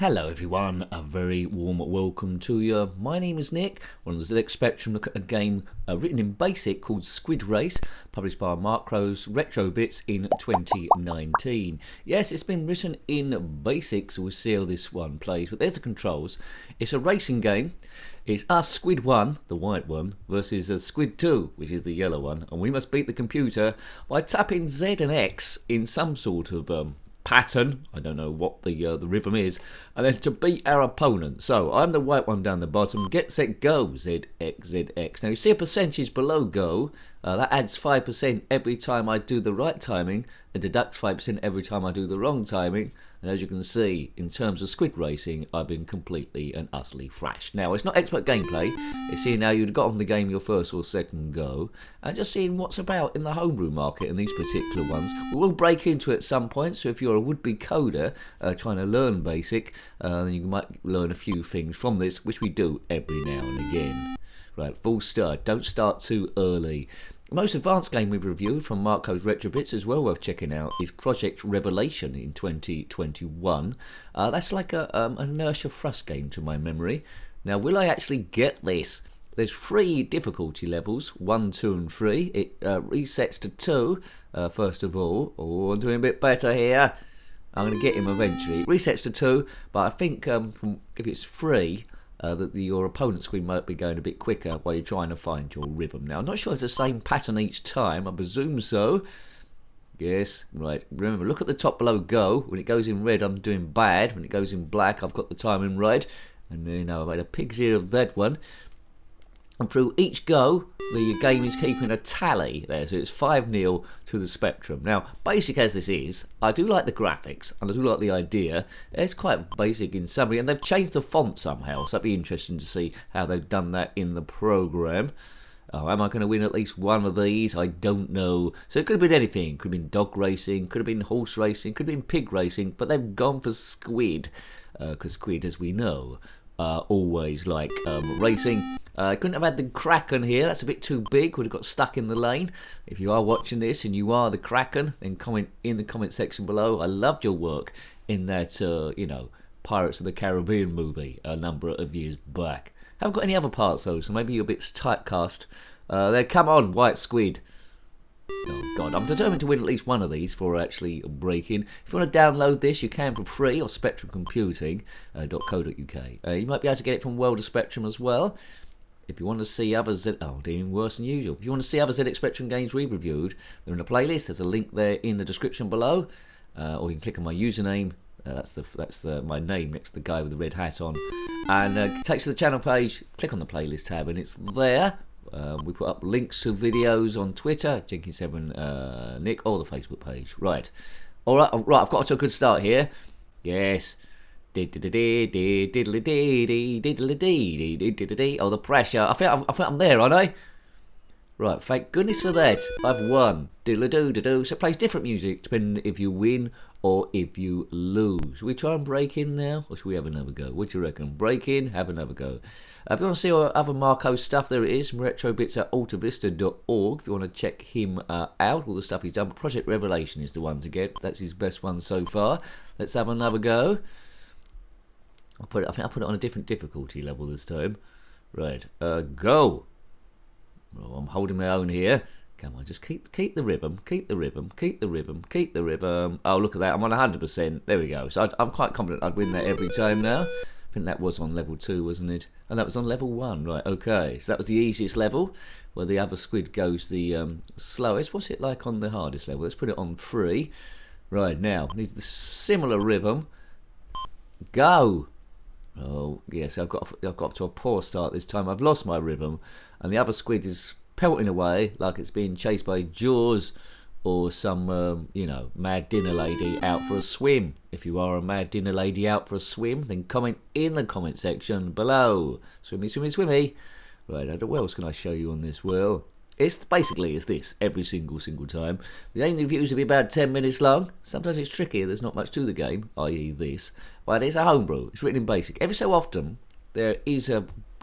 Hello everyone, a very warm welcome to you. My name is Nick. We're on the ZX Spectrum. Look at a game written in BASIC called Squid Race, published by Retrobits in 2019. Yes, it's been written in BASIC, so we'll see how this one plays. But there's the controls. It's a racing game. It's us, Squid 1, the white one, versus Squid 2, which is the yellow one. And we must beat the computer by tapping Z and X in some sort of pattern. I don't know what the rhythm is, and then to beat our opponent. So I'm the white one down the bottom. Get set go, ZX ZX. Now you see a percentage below go. That adds 5% every time I do the right timing, and deducts 5% every time I do the wrong timing. And as you can see, in terms of squid racing, I've been completely and utterly thrashed. Now, it's not expert gameplay. It's seeing how you'd got on the game your first or second go, and just seeing what's about in the homebrew market in these particular ones. We will break into it at some point, so if you're a would-be coder trying to learn BASIC, then you might learn a few things from this, which we do every now and again. Right, full start. Don't start too early. The most advanced game we've reviewed from Marco's Retrobits as well worth checking out is Project Revelation in 2021. That's like an inertia thrust game to my memory. Now, will I actually get this? There's 3 difficulty levels, 1, 2 and 3. It resets to 2, first of all. Oh, I'm doing a bit better here. I'm going to get him eventually. It resets to 2, but I think if it's 3... that your opponent's squid might be going a bit quicker while you're trying to find your rhythm. Now, I'm not sure it's the same pattern each time. I presume so. Yes, right. Remember, look at the top below go. When it goes in red, I'm doing bad. When it goes in black, I've got the timing right. And then I made a pig's ear of that one. And through each go, the game is keeping a tally there, so it's 5-0 to the Spectrum. Now, basic as this is, I do like the graphics, and I do like the idea. It's quite basic in summary, and they've changed the font somehow, so it'd be interesting to see how they've done that in the program. Oh, am I going to win at least one of these? I don't know. So it could have been anything. Could have been dog racing, could have been horse racing, could have been pig racing, but they've gone for squid, because squid, as we know, always like racing. Couldn't have had the Kraken here. That's a bit too big. Would have got stuck in the lane. If you are watching this and you are the Kraken, then comment in the comment section below. I loved your work in that, Pirates of the Caribbean movie a number of years back. Haven't got any other parts though, so maybe you're a bit typecast. There, come on, white squid. Oh God, I'm determined to win at least one of these for actually breaking. If you want to download this, you can for free or spectrumcomputing.co.uk. You might be able to get it from World of Spectrum as well. If you want to see other doing worse than usual. If you want to see other ZX Spectrum games we've reviewed, they're in a playlist. There's a link there in the description below, or you can click on my username. That's my name next to the guy with the red hat on, and it takes you to the channel page. Click on the playlist tab, and it's there. We put up links to videos on Twitter, Jenkins7 Nick, or the Facebook page. Right, all right. I've got to a good start here. Yes. Oh, the pressure. I think I'm there, aren't I? Right, thank goodness for that. I've won. Diddle-a-doo-da-doo. So it plays different music depending if you win or if you lose. Should we try and break in now, or should we have another go? What do you reckon? Break in, have another go. If you want to see our other Marco stuff, there it is. Retrobits at altavista.org. If you want to check him out, all the stuff he's done. Project Revelation is the one to get. That's his best one so far. Let's have another go. I think I put it on a different difficulty level this time. Right, go. Oh, I'm holding my own here. Come on, just keep the rhythm, keep the rhythm, keep the rhythm, keep the rhythm. Oh, look at that, I'm on 100%. There we go. So I'm quite confident I'd win that every time now. I think that was on level 2, wasn't it? And that was on level 1, right, okay. So that was the easiest level, where the other squid goes the slowest. What's it like on the hardest level? Let's put it on 3. Right, now, needs the similar rhythm. Go! Oh, yes, I've got off to a poor start this time. I've lost my rhythm, and the other squid is pelting away like it's being chased by Jaws or some, mad dinner lady out for a swim. If you are a mad dinner lady out for a swim, then comment in the comment section below. Swimmy, swimmy, swimmy. Right, what else can I show you on this wheel? It's basically this every single time. The aim reviews will be about 10 minutes long. Sometimes it's tricky, there's not much to the game, i.e. this. But it's a homebrew, it's written in BASIC. Every so often there is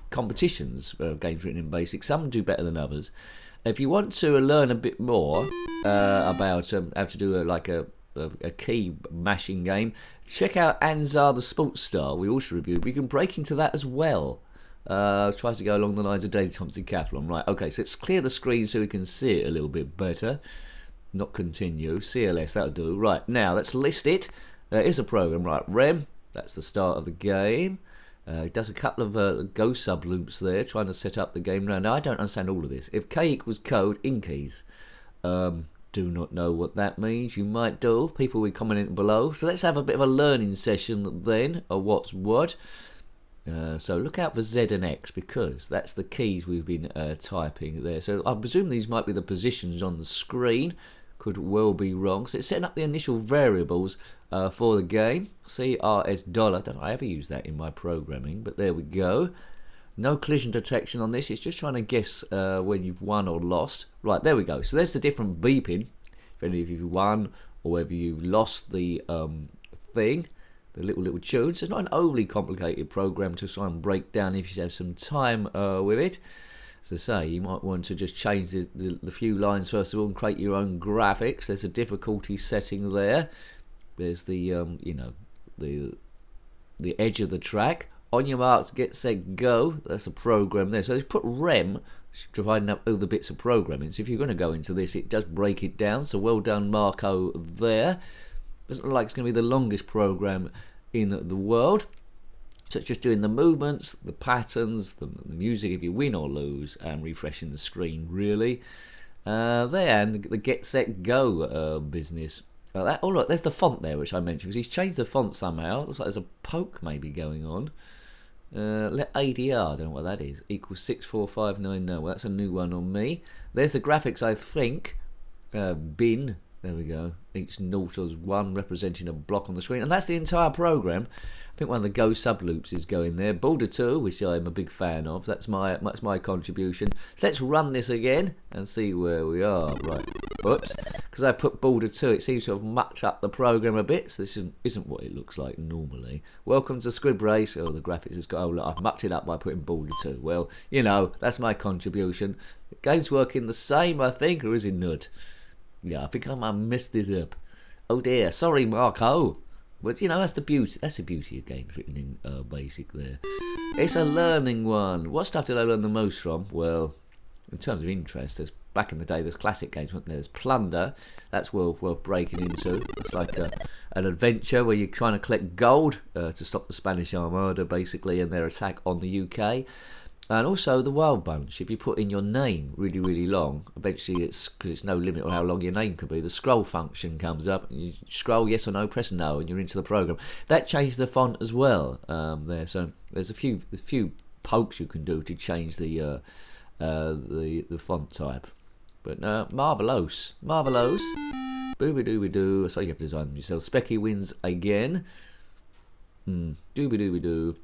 competitions of games written in BASIC. Some do better than others. If you want to learn a bit more about how to do a key mashing game. Check out Anzar the Sports Star, we also reviewed. We can break into that as well. Tries to go along the lines of Daily Thompson Decathlon. Right, okay, so let's clear the screen so we can see it a little bit better. Not continue. CLS, that'll do. Right, now let's list it. There is a program, right, Rem. That's the start of the game. It does a couple of Go sub loops there, trying to set up the game. Now, I don't understand all of this. If K equals code in keys, do not know what that means. You might do. People will be commenting below. So let's have a bit of a learning session then of what's what. So look out for Z and X because that's the keys we've been typing there. So I presume these might be the positions on the screen. Could well be wrong. So it's setting up the initial variables for the game. CRS dollar. Don't I ever use that in my programming, but there we go. No collision detection on this. It's just trying to guess when you've won or lost. Right, there we go. So there's the different beeping. If any of you won or whether you lost the thing, the little tunes. So it's not an overly complicated program to try and break down if you have some time with it. As I say, you might want to just change the few lines first of all and create your own graphics. There's a difficulty setting there. There's the you know, the edge of the track. On your marks, get set, go. That's a program there. So let's put rem, dividing up all the bits of programming. So if you're going to go into this, it does break it down. So well done, Marco, there. Doesn't look like it's going to be the longest program in the world. So it's just doing the movements, the patterns, the music if you win or lose, and refreshing the screen, really. There, and the get set go business. Oh look, there's the font there which I mentioned, because he's changed the font somehow. Looks like there's a poke maybe going on. Let ADR, I don't know what that is, equals 64590. Well, that's a new one on me. There's the graphics, I think. Bin, there we go. Each naught is one representing a block on the screen, and that's the entire program. I think one of the Go sub loops is going there. Boulder 2, which I'm a big fan of. That's my contribution. So let's run this again and see where we are. Right. Whoops. Because I put Boulder 2, it seems to have mucked up the program a bit. So this isn't what it looks like normally. Welcome to Squid Race. Oh, the graphics has got... Oh, look, I've mucked it up by putting Boulder 2. Well, you know, that's my contribution. The game's working the same, I think, or is it not? Yeah, I think I might have messed this up. Oh dear. Sorry, Marco. But you know, that's the beauty. That's the beauty of games written in BASIC. There, it's a learning one. What stuff did I learn the most from? Well, in terms of interest, there's back in the day. There's classic games, wasn't there? There's Plunder. That's worth breaking into. It's like an adventure where you're trying to collect gold to stop the Spanish Armada, basically, and their attack on the UK. And also the Wild Bunch. If you put in your name really, really long, eventually it's because it's no limit on how long your name can be. The scroll function comes up, and you scroll yes or no, press no, and you're into the program. That changed the font as well. There, so there's a few pokes you can do to change the font type. But marvelous. Booby dooby doo. So you have to design them yourself. Specky wins again. Dooby dooby doo.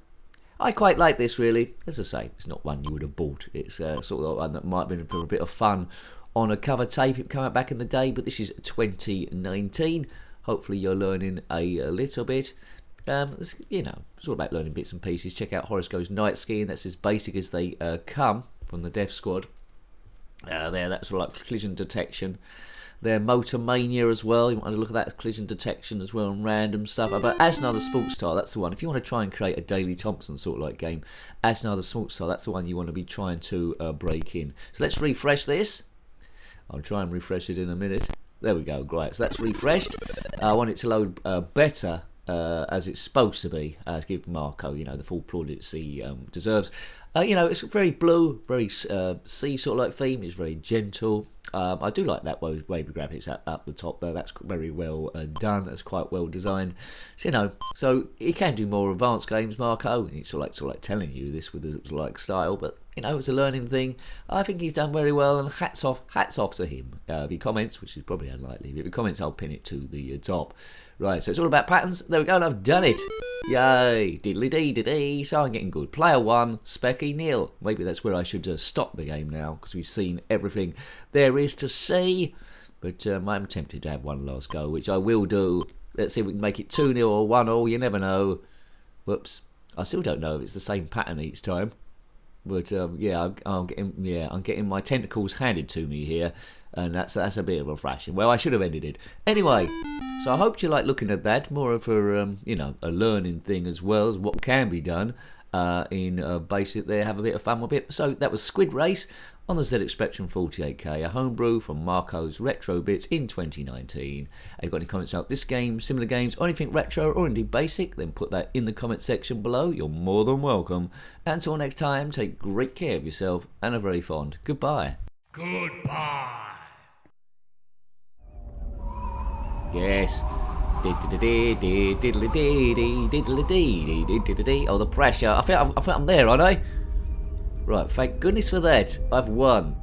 I quite like this, really. As I say, it's not one you would have bought. It's sort of one that might have been for a bit of fun on a cover tape. It came out back in the day, but this is 2019. Hopefully you're learning a little bit. You know, it's all about learning bits and pieces. Check out Horace Goes Night Skiing. That's as basic as they come from the Dev Squad. That's sort of like collision detection. Their Motor Mania as well. You want to look at that collision detection as well and random stuff. But as another sports star, that's the one. If you want to try and create a Daily Thompson sort of like game, as another sports star, that's the one you want to be trying to break in. So let's refresh this. I'll try and refresh it in a minute. There we go. Great. So that's refreshed. I want it to load better as it's supposed to be. Give Marco, you know, the full plaudits he deserves. You know, it's very blue, very sea sort of like theme. It's very gentle. I do like that wavy graphics up the top there. That's very well done. That's quite well designed. So, you know, so he can do more advanced games, Marco. He's sort of like telling you this with a like style, but you know, it's a learning thing. I think he's done very well, and hats off to him. If he comments, which is probably unlikely, but if he comments, I'll pin it to the top. Right, so it's all about patterns. There we go, and I've done it. Yay! Diddly-dee-dee-dee. So I'm getting good. Player 1, Specky nil. Maybe that's where I should stop the game now, because we've seen everything there is to see. But I'm tempted to have one last go, which I will do. Let's see if we can make it 2-0 or 1-0. You never know. Whoops. I still don't know if it's the same pattern each time. But yeah, I'm getting my tentacles handed to me here, and that's a bit of a thrashing. Well, I should have ended it anyway. So I hope you like looking at that, more of a a learning thing as well as what can be done in basic. There, have a bit of fun with it. So that was Squid Race on the ZX Spectrum 48K, a homebrew from Marco's Retrobits in 2019. Have you got any comments about this game, similar games, or anything retro or indeed basic? Then put that in the comment section below. You're more than welcome. Until next time, take great care of yourself and a very fond goodbye. Goodbye. Yes. Oh, the pressure. I think I'm there, aren't I? Right, thank goodness for that. I've won.